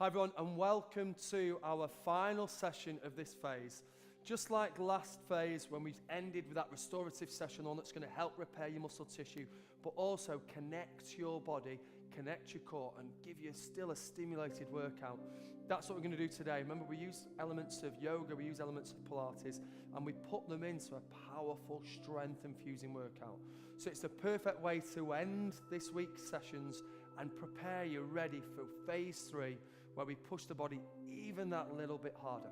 Hi everyone, and welcome to our final session of this phase. Just like last phase when we ended with that restorative session on that's going to help repair your muscle tissue, but also connect your body, connect your core, and give you still a stimulated workout. That's what we're going to do today. Remember, we use elements of yoga, we use elements of Pilates, and we put them into a powerful strength-infusing workout. So it's the perfect way to end this week's sessions and prepare you ready for phase 3, where we push the body even that little bit harder.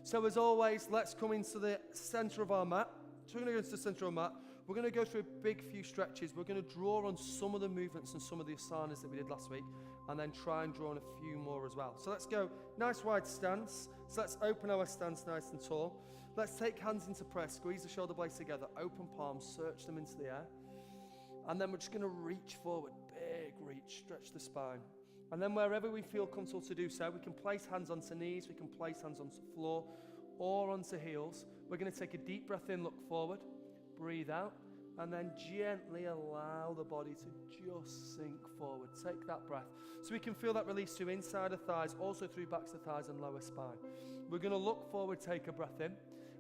So as always, let's come into the center of our mat. So we're going to go into the center of our mat. We're going to go through a big few stretches. We're going to draw on some of the movements and some of the asanas that we did last week, and then try and draw on a few more as well. So let's go nice wide stance. So let's open our stance nice and tall. Let's take hands into prayer, squeeze the shoulder blades together, open palms, search them into the air. And then we're just going to reach forward, big reach, stretch the spine. And then wherever we feel comfortable to do so, we can place hands onto knees, we can place hands onto the floor or onto heels. We're going to take a deep breath in, look forward, breathe out, and then gently allow the body to just sink forward. Take that breath. So we can feel that release through inside the thighs, also through backs of thighs and lower spine. We're going to look forward, take a breath in,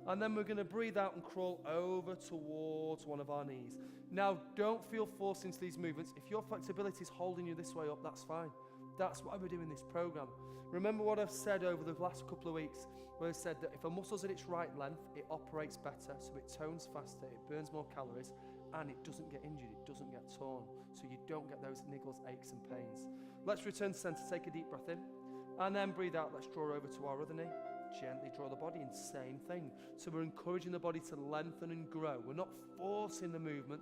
and then we're going to breathe out and crawl over towards one of our knees. Now, don't feel forced into these movements. If your flexibility is holding you this way up, that's fine. That's why we're doing this program. Remember what I've said over the last couple of weeks, where I've said that if a muscle's at its right length, it operates better, so it tones faster, it burns more calories, and it doesn't get injured, it doesn't get torn, so you don't get those niggles, aches, and pains. Let's return to center, take a deep breath in, and then breathe out. Let's draw over to our other knee. Gently draw the body in, same thing. So we're encouraging the body to lengthen and grow. We're not forcing the movement,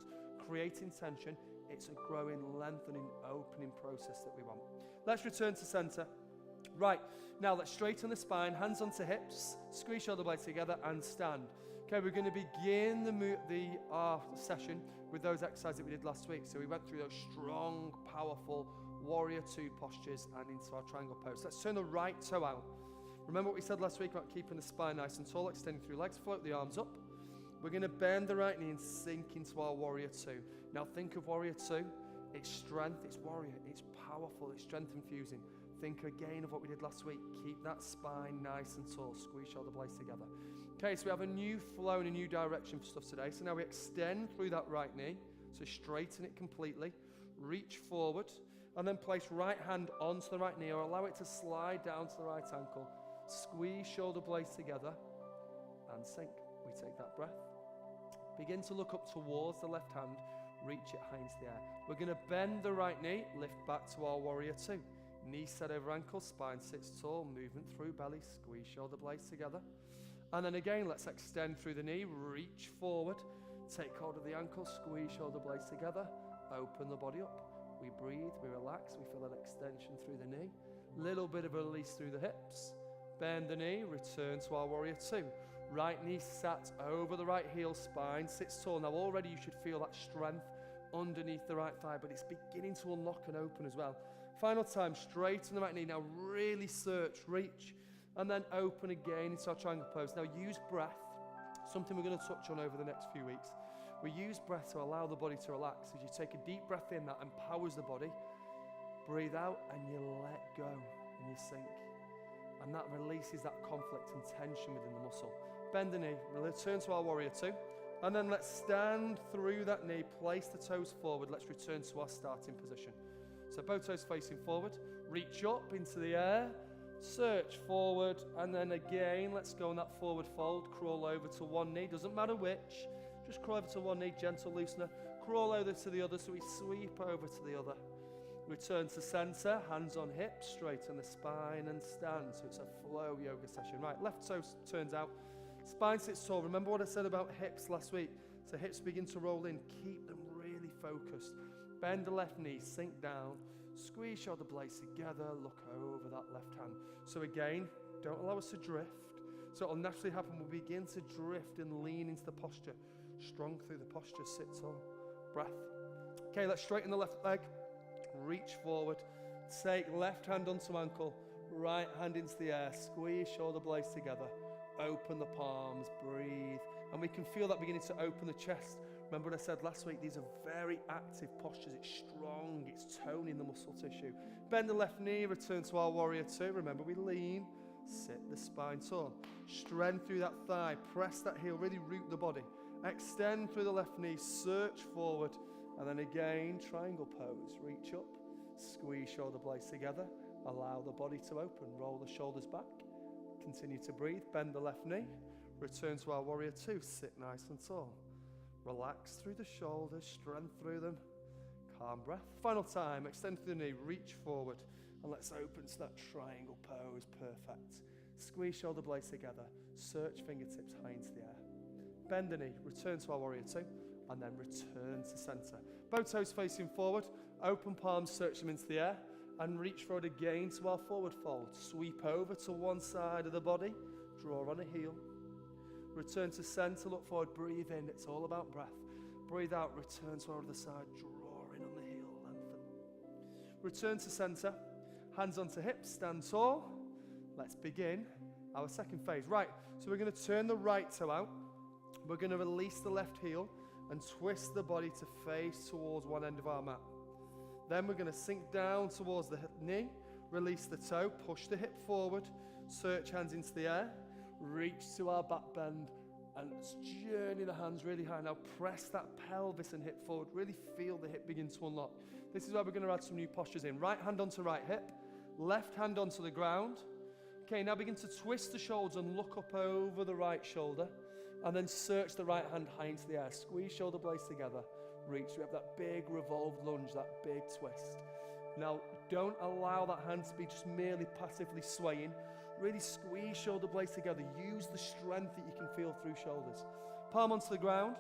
creating tension. It's a growing, lengthening, opening process that we want. Let's return to center. Right, now let's straighten the spine, hands onto hips, squeeze shoulder blades together and stand. Okay, we're going to begin the session with those exercises that we did last week. So we went through those strong, powerful warrior 2 postures and into our triangle pose. Let's turn the right toe out. Remember what we said last week about keeping the spine nice and tall, extending through legs, float the arms up. We're going to bend the right knee and sink into our warrior 2. Now think of warrior 2. It's strength, it's warrior, it's powerful, it's strength infusing. Think again of what we did last week. Keep that spine nice and tall. Squeeze shoulder blades together. Okay, so we have a new flow and a new direction for stuff today. So now we extend through that right knee. So straighten it completely. Reach forward and then place right hand onto the right knee or allow it to slide down to the right ankle. Squeeze shoulder blades together and sink. We take that breath. Begin to look up towards the left hand. Reach it high into the air. We're going to bend the right knee, lift back to our warrior 2. Knee set over ankle, spine sits tall, movement through belly, squeeze shoulder blades together. And then again, let's extend through the knee, reach forward, take hold of the ankle, squeeze shoulder blades together, open the body up. We breathe, we relax, we feel that extension through the knee. Little bit of a release through the hips. Bend the knee, return to our warrior 2. Right knee sat over the right heel, spine sits tall. Now already you should feel that strength underneath the right thigh, but it's beginning to unlock and open as well. Final time, straighten the right knee. Now really search, reach, and then open again into our triangle pose. Now use breath, something we're going to touch on over the next few weeks. We use breath to allow the body to relax. As you take a deep breath in, that empowers the body. Breathe out and you let go and you sink. And that releases that conflict and tension within the muscle. Bend the knee, return to our warrior 2. And then let's stand through that knee, place the toes forward. Let's return to our starting position. So both toes facing forward, reach up into the air, search forward, and then again, let's go on that forward fold, crawl over to one knee, doesn't matter which, just crawl over to one knee, gentle loosener, crawl over to the other, so we sweep over to the other. Return to center, hands on hips, straighten the spine and stand. So it's a flow yoga session. Right, left toe turns out, spine sits tall. Remember what I said about hips last week? So hips begin to roll in, keep them really focused. Bend the left knee, sink down, squeeze shoulder blades together, look over that left hand. So again, don't allow us to drift. So it'll naturally happen, we'll begin to drift and lean into the posture. Strong through the posture, sit tall, breath. Okay, let's straighten the left leg. Reach forward, take left hand onto ankle, right hand into the air, squeeze shoulder blades together, open the palms, breathe, and we can feel that beginning to open the chest, Remember what I said last week? These are very active postures. It's strong. It's toning the muscle tissue. Bend the left knee. Return to our warrior two. Remember, we lean. Sit the spine tall. Strength through that thigh. Press that heel. Really root the body. Extend through the left knee. Search forward. And then again, triangle pose. Reach up. Squeeze shoulder blades together. Allow the body to open. Roll the shoulders back. Continue to breathe. Bend the left knee. Return to our warrior two. Sit nice and tall. Relax through the shoulders. Strength through them. Calm breath. Final time. Extend through the knee. Reach forward. And let's open to that triangle pose. Perfect. Squeeze shoulder blades together. Search fingertips high into the air. Bend the knee. Return to our warrior two. And then return to center. Both toes facing forward. Open palms. Search them into the air. And reach forward again to our forward fold. Sweep over to one side of the body. Draw on a heel. Return to center. Look forward. Breathe in. It's all about breath. Breathe out. Return to our other side. Draw in on the heel. Lengthen. Return to center. Hands onto hips. Stand tall. Let's begin our second phase. Right. So we're going to turn the right toe out. We're going to release the left heel and twist the body to face towards one end of our mat. Then we're going to sink down towards the knee, release the toe, push the hip forward, search hands into the air, reach to our back bend, and journey the hands really high. Now press that pelvis and hip forward. Really feel the hip begin to unlock. This is where we're going to add some new postures in. Right hand onto right hip, left hand onto the ground. Okay, now begin to twist the shoulders and look up over the right shoulder, and then search the right hand high into the air. Squeeze shoulder blades together. Reach. We have that big revolved lunge, that big twist. Now, don't allow that hand to be just merely passively swaying. Really squeeze shoulder blades together. Use the strength that you can feel through shoulders. Palm onto the ground.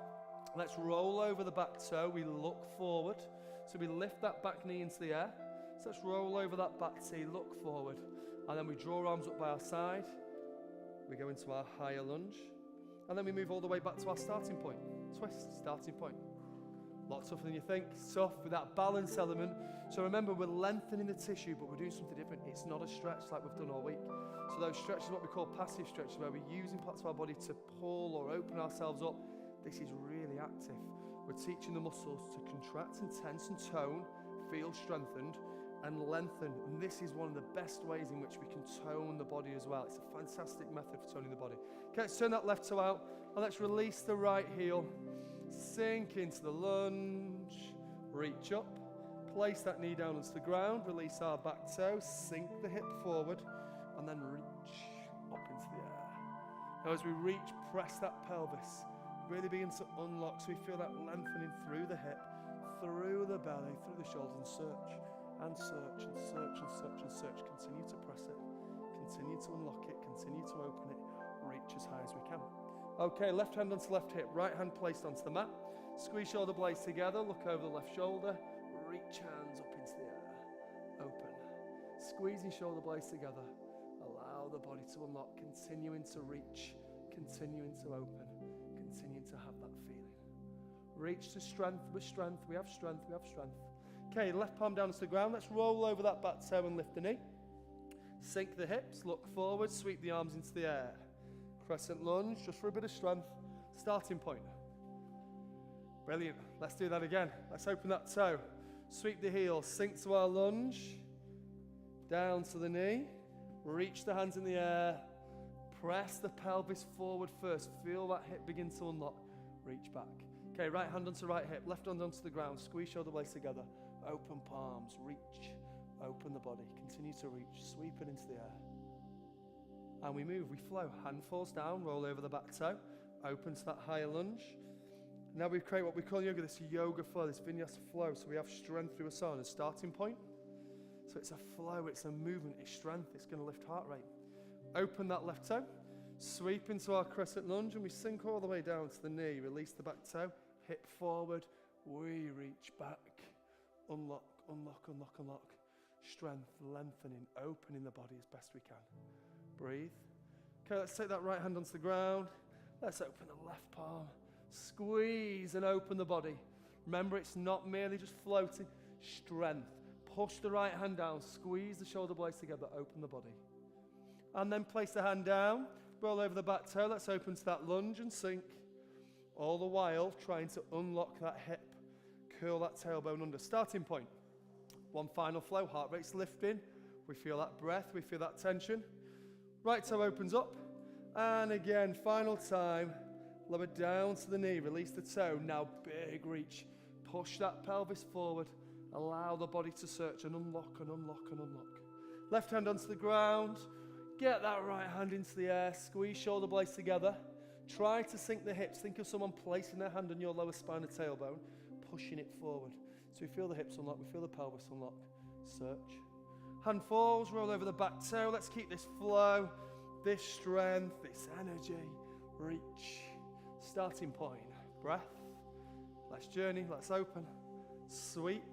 Let's roll over the back toe. We look forward. So we lift that back knee into the air. So let's roll over that back knee, look forward. And then we draw arms up by our side. We go into our higher lunge. And then we move all the way back to our starting point. Twist, starting point. A lot tougher than you think. Tough with that balance element. So remember, we're lengthening the tissue, but we're doing something different. It's not a stretch like we've done all week. So those stretches are what we call passive stretches, where we're using parts of our body to pull or open ourselves up. This is really active. We're teaching the muscles to contract and tense and tone, feel strengthened and lengthen. And this is one of the best ways in which we can tone the body as well. It's a fantastic method for toning the body. Okay, let's turn that left toe out and let's release the right heel. Sink into the lunge, reach up, place that knee down onto the ground, release our back toe, sink the hip forward, and then reach up into the air. Now as we reach, press that pelvis, really begin to unlock so we feel that lengthening through the hip, through the belly, through the shoulders, and search, and search, and search, and search, and search. Continue to press it, continue to unlock it, continue to open it, reach as high as we can. Okay, left hand onto left hip, right hand placed onto the mat. Squeeze shoulder blades together, look over the left shoulder, reach hands up into the air, open. Squeezing shoulder blades together, allow the body to unlock, continuing to reach, continuing to open, continuing to have that feeling. Reach to strength with strength, we have strength, we have strength. Okay, left palm down to the ground, let's roll over that back toe and lift the knee. Sink the hips, look forward, sweep the arms into the air. Crescent lunge, just for a bit of strength. Starting point. Brilliant. Let's do that again. Let's open that toe. Sweep the heel, sink to our lunge. Down to the knee. Reach the hands in the air. Press the pelvis forward first. Feel that hip begin to unlock. Reach back. Okay, right hand onto right hip, left hand onto the ground. Squeeze shoulder blades together. Open palms, reach. Open the body. Continue to reach. Sweep it into the air. And we move, we flow. Hand falls down, roll over the back toe, open to that higher lunge. Now we create what we call yoga, this yoga flow, this vinyasa flow. So we have strength through asana, starting point. So it's a flow, it's a movement, it's strength, it's going to lift heart rate. Open that left toe, sweep into our crescent lunge, and we sink all the way down to the knee. Release the back toe, hip forward, we reach back. Unlock, unlock, unlock, unlock. Strength, lengthening, opening the body as best we can. Breathe. Okay, let's take that right hand onto the ground. Let's open the left palm. Squeeze and open the body. Remember, it's not merely just floating. Strength. Push the right hand down. Squeeze the shoulder blades together. Open the body. And then place the hand down. Roll over the back toe. Let's open to that lunge and sink. All the while trying to unlock that hip, curl that tailbone under. Starting point. One final flow, heart rate's lifting. We feel that breath, we feel that tension. Right toe opens up. And again, final time. Lower down to the knee, release the toe. Now big reach. Push that pelvis forward. Allow the body to search and unlock and unlock and unlock. Left hand onto the ground. Get that right hand into the air. Squeeze shoulder blades together. Try to sink the hips. Think of someone placing their hand on your lower spine and tailbone, pushing it forward. So we feel the hips unlock, we feel the pelvis unlock. Search. Hand falls, roll over the back toe. Let's keep this flow, this strength, this energy. Reach. Starting point. Breath. Let's journey, let's open. Sweep.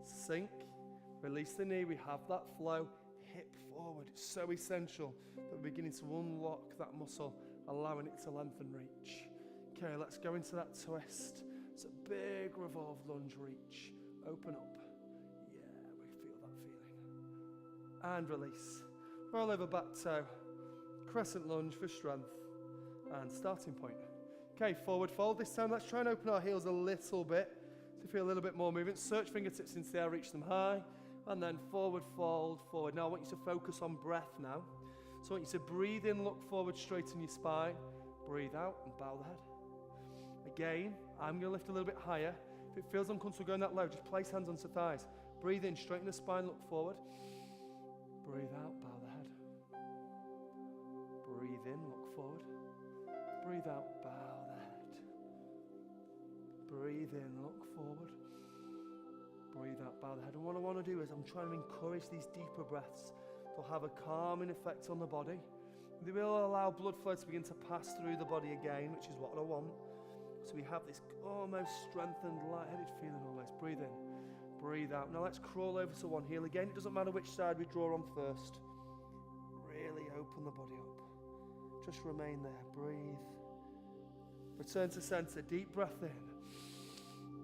Sink. Release the knee. We have that flow. Hip forward. It's so essential that we're beginning to unlock that muscle, allowing it to lengthen, reach. Okay, let's go into that twist. It's a big revolved lunge, reach. Open up. Yeah, we feel that feeling. And release. Roll over back toe. Crescent lunge for strength. And starting point. Okay, forward fold. This time, let's try and open our heels a little bit to feel a little bit more movement. Search fingertips into the air, reach them high. And then forward fold, forward. Now I want you to focus on breath now. So I want you to breathe in, look forward, straighten your spine. Breathe out and bow the head. Again, I'm going to lift a little bit higher. If it feels uncomfortable going that low, just place hands onto thighs. Breathe in, straighten the spine, look forward. Breathe out, bow the head. Breathe in, look forward. Breathe out, bow the head. Breathe in, look forward. Breathe out, bow the head. And what I want to do is I'm trying to encourage these deeper breaths. They'll have a calming effect on the body. They will allow blood flow to begin to pass through the body again, which is what I want. So we have this almost strengthened, lightheaded feeling almost. Breathe in, breathe out. Now let's crawl over to one heel again. It doesn't matter which side we draw on first. Really open the body up. Just remain there. Breathe. Return to center. Deep breath in.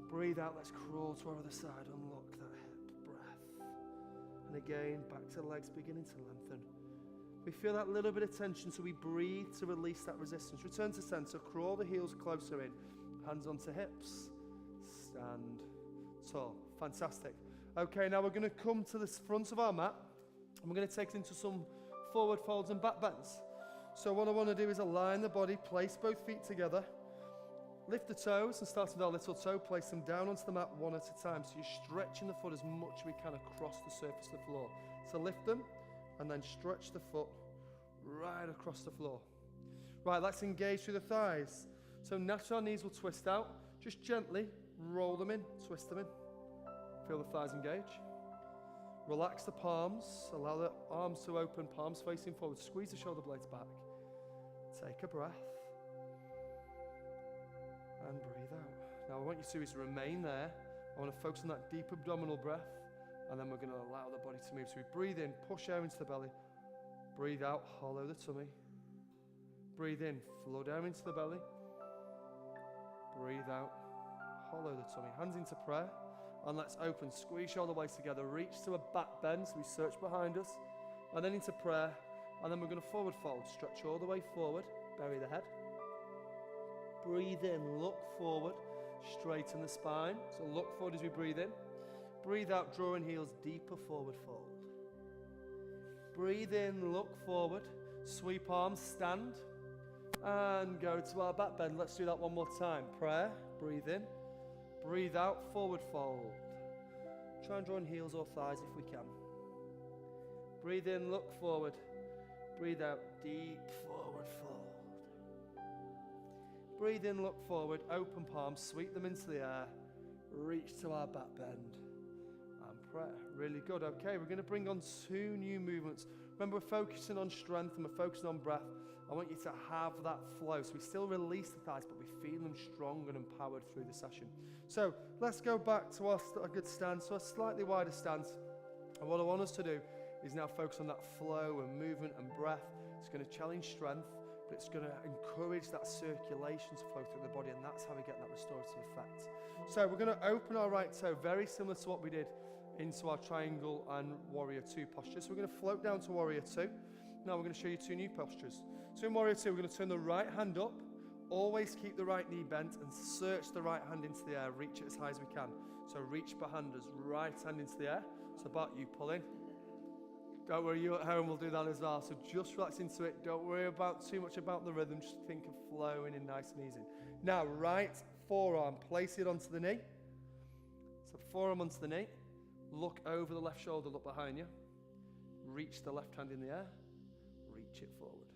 Breathe out. Let's crawl to our other side. Unlock that hip. Breath. And again, back to the legs, beginning to lengthen. We feel that little bit of tension, so we breathe to release that resistance. Return to center. Crawl the heels closer in. Hands onto hips. Stand tall. Fantastic. Okay, now we're going to come to the front of our mat, and we're going to take it into some forward folds and back bends. So what I want to do is align the body, place both feet together, lift the toes, and start with our little toe, place them down onto the mat one at a time. So you're stretching the foot as much as we can across the surface of the floor. So lift them, and then stretch the foot right across the floor. Right, let's engage through the thighs. So naturally our knees will twist out. Just gently roll them in, twist them in. Feel the thighs engage. Relax the palms, allow the arms to open, palms facing forward. Squeeze the shoulder blades back. Take a breath. And breathe out. Now what I want you to do is remain there. I want to focus on that deep abdominal breath. And then we're going to allow the body to move. So we breathe in, push air into the belly. Breathe out, hollow the tummy. Breathe in, flow down into the belly. Breathe out, hollow the tummy. Hands into prayer. And let's open, squeeze shoulder blades together. Reach to a back bend, so we search behind us. And then into prayer. And then we're going to forward fold. Stretch all the way forward. Bury the head. Breathe in, look forward. Straighten the spine. So look forward as we breathe in. Breathe out, drawing heels deeper, forward fold. Breathe in, look forward. Sweep arms, stand. And go to our back bend. Let's do that one more time. Prayer, breathe in. Breathe out, forward fold. Try and draw in heels or thighs if we can. Breathe in, look forward. Breathe out, deep forward fold. Breathe in, look forward, open palms, sweep them into the air. Reach to our back bend. And prayer. Really good. Okay, we're going to bring on 2 new movements. Remember, we're focusing on strength and we're focusing on breath. I want you to have that flow. So we still release the thighs, but we feel them strong and empowered through the session. So let's go back to a good stance, so a slightly wider stance. And what I want us to do is now focus on that flow and movement and breath. It's going to challenge strength, but it's going to encourage that circulation to flow through the body, and that's how we get that restorative effect. So we're going to open our right toe, very similar to what we did into our triangle and warrior 2 posture. So we're going to float down to warrior 2. Now we're going to show you 2 new postures. So in warrior 2, we're going to turn the right hand up, Always keep the right knee bent and search the right hand into the air. Reach it as high as we can. So reach behind us, right hand into the air. So Bart, you pull in. Don't worry, you at home will do that as well. So just relax into it. Don't worry about too much about the rhythm. Just think of flowing in nice and easy. Now, right forearm, place it onto the knee. So forearm onto the knee. Look over the left shoulder, look behind you. Reach the left hand in the air. Reach it forward.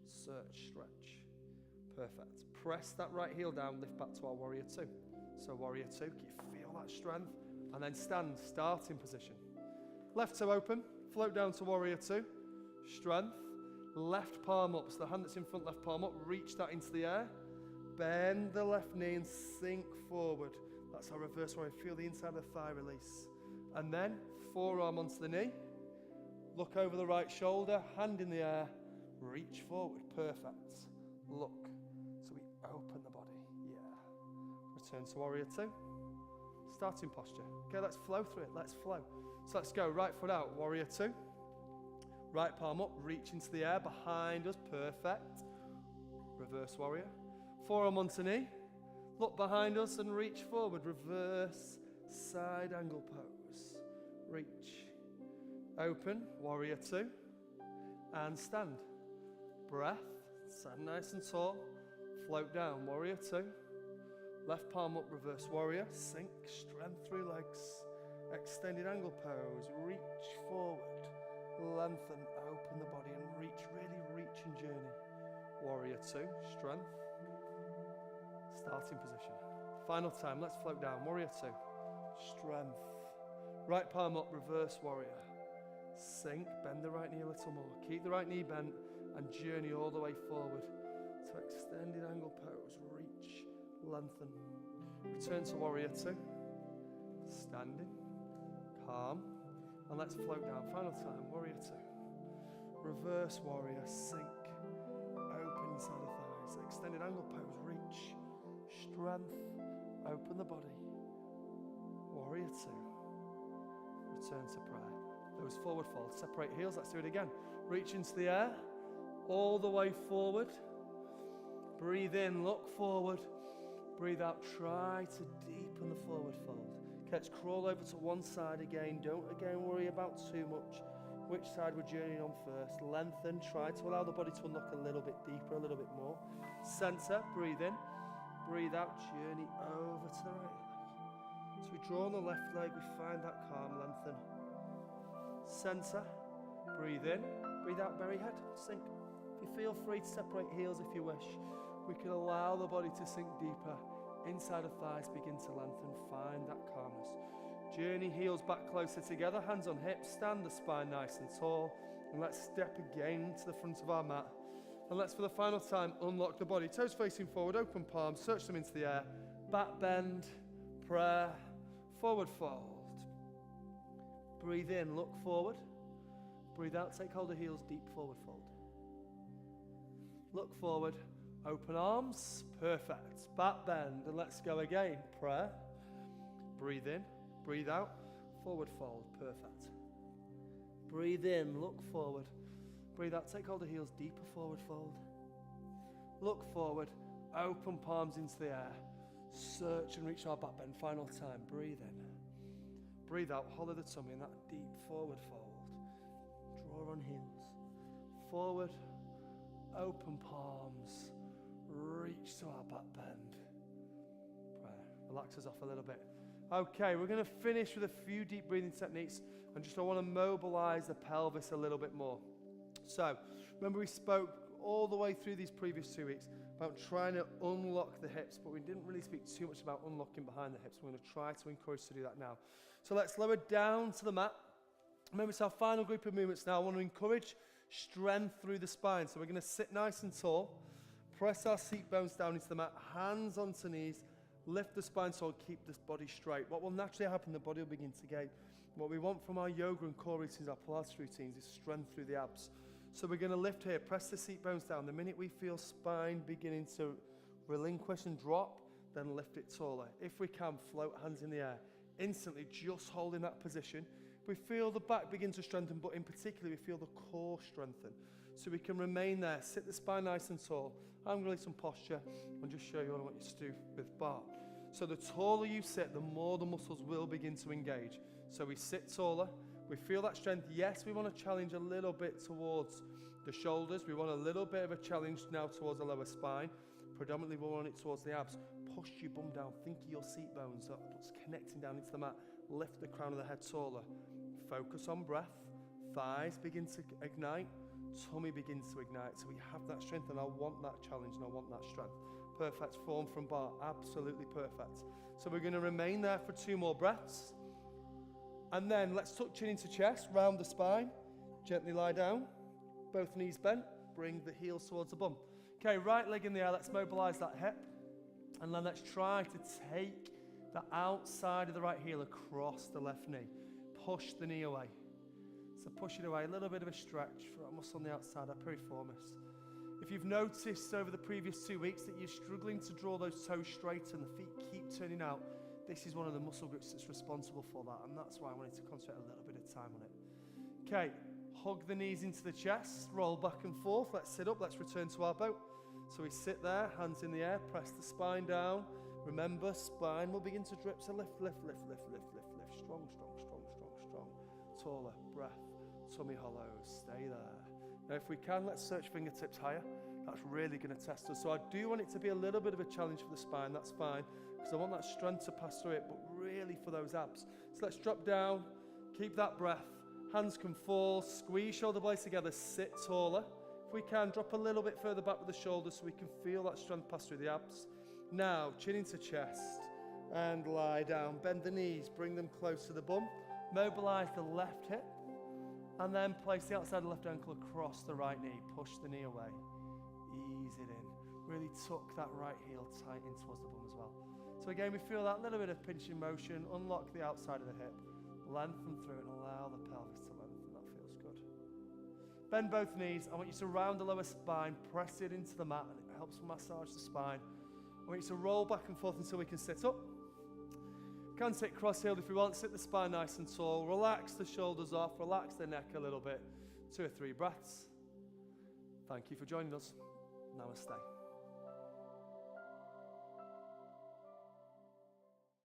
Search, stretch. Perfect. Press that right heel down, lift back to our warrior two. So warrior two, can you feel that strength? And then stand, starting position. Left toe open, float down to warrior two. Strength. Left palm up, so the hand that's in front, left palm up, reach that into the air. Bend the left knee and sink forward. That's our reverse warrior. Feel the inside of the thigh release. And then forearm onto the knee. Look over the right shoulder, hand in the air, reach forward. Perfect. Look. So we open the body. Yeah. Return to warrior two. Starting posture. Okay, let's flow through it. Let's flow. So let's go. Right foot out. Warrior two. Right palm up. Reach into the air behind us. Perfect. Reverse warrior. Forearm onto knee. Look behind us and reach forward. Reverse side angle pose. Reach. Open. Warrior two. And stand. Breath. Stand nice and tall. Float down. Warrior two. Left palm up. Reverse warrior. Sink. Strength through legs. Extended angle pose. Reach forward. Lengthen. Open the body and reach. Really reach and journey. Warrior two. Strength. Starting position. Final time. Let's float down. Warrior two. Strength. Right palm up. Reverse warrior. Sink. Bend the right knee a little more. Keep the right knee bent and journey all the way forward to extended angle pose. Reach. Lengthen. Return to warrior two. Standing. Calm. And let's float down. Final time. Warrior two. Reverse warrior. Sink. Open inside the thighs. Extended angle pose. Reach. Strength. Open the body. Warrior two. Return to prayer. Those forward fold. Separate heels. Let's do it again. Reach into the air. All the way forward. Breathe in. Look forward. Breathe out. Try to deepen the forward fold. Okay, let's crawl over to one side again. Don't again worry about too much. Which side we're journeying on first. Lengthen. Try to allow the body to unlock a little bit deeper, a little bit more. Center. Breathe in. Breathe out. Journey over to the right leg. So we draw on the left leg. We find that calm. Lengthen. Center. Breathe in. Breathe out. Bury head. Sink. You feel free to separate heels if you wish. We can allow the body to sink deeper. Inside of thighs begin to lengthen. Find that calmness. Journey heels back closer together. Hands on hips. Stand the spine nice and tall. And let's step again to the front of our mat. And let's, for the final time, unlock the body. Toes facing forward. Open palms. Search them into the air. Back bend. Prayer. Forward fold. Breathe in. Look forward. Breathe out. Take hold of heels. Deep forward fold. Look forward, open arms, perfect. Back bend, and let's go again. Prayer, breathe in, breathe out, forward fold, perfect. Breathe in, look forward, breathe out, take hold of heels, deeper forward fold. Look forward, open palms into the air, search and reach our back bend. Final time, breathe in, breathe out, hollow the tummy in that deep forward fold. Draw on heels, forward, open palms, reach to our back bend. Prayer. Relax us off a little bit. Okay, we're going to finish with a few deep breathing techniques, and just I want to mobilize the pelvis a little bit more. So, remember we spoke all the way through these previous 2 weeks about trying to unlock the hips, but we didn't really speak too much about unlocking behind the hips. We're going to try to encourage to do that now. So let's lower down to the mat. Remember, it's our final group of movements now. I want to encourage strength through the spine. So we're going to sit nice and tall, press our seat bones down into the mat, hands onto knees, lift the spine tall, keep this body straight. What will naturally happen, the body will begin to gain. What we want from our yoga and core routines, our Pilates routines, is strength through the abs. So we're going to lift here, press the seat bones down. The minute we feel spine beginning to relinquish and drop, then lift it taller. If we can, float hands in the air. Instantly, just holding that position, We feel the back begin to strengthen, but in particular, we feel the core strengthen. So we can remain there, sit the spine nice and tall. I'm going to leave some posture and just show you what I want you to do with Bart. So the taller you sit, the more the muscles will begin to engage. So we sit taller, we feel that strength. Yes, we want to challenge a little bit towards the shoulders. We want a little bit of a challenge now towards the lower spine. Predominantly we want it towards the abs. Push your bum down, think of your seat bones, that's connecting down into the mat. Lift the crown of the head taller. Focus on breath. Thighs begin to ignite. Tummy begins to ignite. So we have that strength, and I want that challenge and I want that strength. Perfect form from Bart. Absolutely perfect. So we're going to remain there for 2 more breaths. And then let's tuck chin into chest, round the spine. Gently lie down. Both knees bent. Bring the heels towards the bum. Okay, right leg in the air. Let's mobilize that hip. And then let's try to take the outside of the right heel across the left knee. Push the knee away. So push it away, a little bit of a stretch for our muscle on the outside, our piriformis. If you've noticed over the previous 2 weeks that you're struggling to draw those toes straight and the feet keep turning out, this is one of the muscle groups that's responsible for that, and that's why I wanted to concentrate a little bit of time on it. Okay, hug the knees into the chest, roll back and forth. Let's sit up, let's return to our boat. So we sit there, hands in the air, press the spine down. Remember, spine will begin to drip, so lift, lift, lift, lift, lift, lift, lift. Strong, strong, strong, strong, strong. Taller, breath. Tummy hollows, stay there. Now if we can, let's search fingertips higher. That's really going to test us. So I do want it to be a little bit of a challenge for the spine, that's fine, because I want that strength to pass through it, but really for those abs. So let's drop down, keep that breath. Hands can fall, squeeze shoulder blades together, sit taller. If we can, drop a little bit further back with the shoulders so we can feel that strength pass through the abs. Now, chin into chest and lie down. Bend the knees, bring them close to the bum. Mobilize the left hip. And then place the outside of the left ankle across the right knee. Push the knee away. Ease it in. Really tuck that right heel tight in towards the bum as well. So again, we feel that little bit of pinching motion. Unlock the outside of the hip. Lengthen through and allow the pelvis to lengthen. That feels good. Bend both knees. I want you to round the lower spine. Press it into the mat, and it helps massage the spine. I want you to roll back and forth until we can sit up. Can sit cross-heeled if you want. Sit the spine nice and tall. Relax the shoulders off. Relax the neck a little bit. 2 or 3 breaths. Thank you for joining us. Namaste.